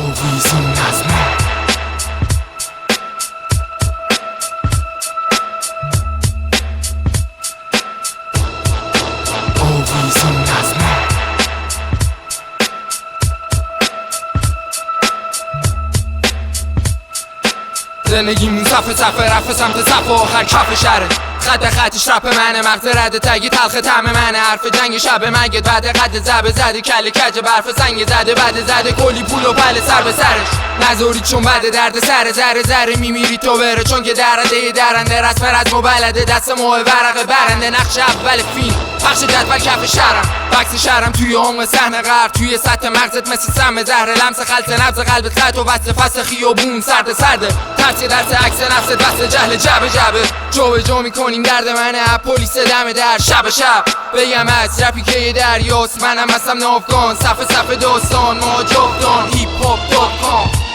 آویزون نظمه آویزون نظمه زندگیمون صفحه رفت سمت صف آخر کف شهره خطش رپ منه مغز رد تگی تلخ طعم منه حرف جنگ شب مگه بعد قد زبه زده کله کج برف سنگ زده بعد زده کلی پول و پله سر به سرش نذارید چون بعد درد سر ذره میمیری تو بره چون که درنده رسم رزم و بلده دست موه ورق برنده نقش اول فیلم بخش جدول کف شهرم بکس شهرم توی عمق صحنه غرب توی سطح مغزت مثل سم زهره لمس خلط نبض قلبت خط و وصل فصل خیابون سرده ترس درس عکس نفست بس جهل جبه جو میکنیم درد منه پلیس دم در شب بگم از رپی که یه دریاست منم هستم نافگان صفحه داستان ما جفتان هیپ هاپ .com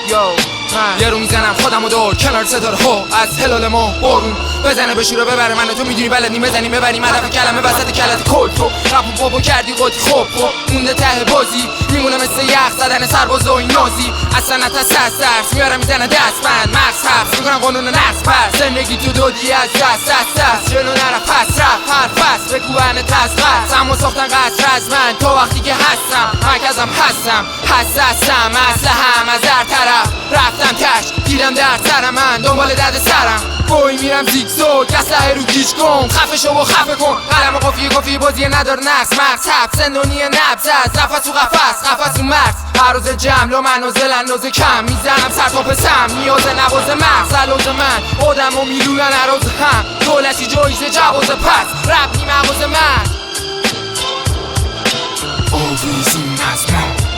یه رو میزنم خودمو دور کنار ستاره ها از هلال ما بارون بزنه بشوره ببره من تو میدونی بلد نیم بزنیم ببریم هدف کلمه وسط کلت کل تو رپ و بابا کردی قاطی خب مونده ته بازی میمونه مثل یخ زدن سرباز و این نازی اصلا نتسس میارم میزنه دست بند مغز حفظ میکنم قانون نقص پس زندگی تو دودی از دست جلو نره پس رفت هر فصل بگوهن تسقط سم و ساختن قصر از من تا وقتی که هستم مرکزم هستم اسلحه از هر طرف رفتم تش دیدم در سر من دنبال درد سرم بوی میرم زیگزاگ اسلحه رو گیج کن خفه شو و خفه کن قلم و قافیه بازی ندار نقص مغز حبس زندانی نبض از نفس و قفس و مرز هر روز جمع منازل اندازه کم میزنم سر تا پسم نیاز نواز مغز علاز من آدم و میلونن عراض هم دولتی جایزه جواز پس رب نیم عواز من آویزون نظمه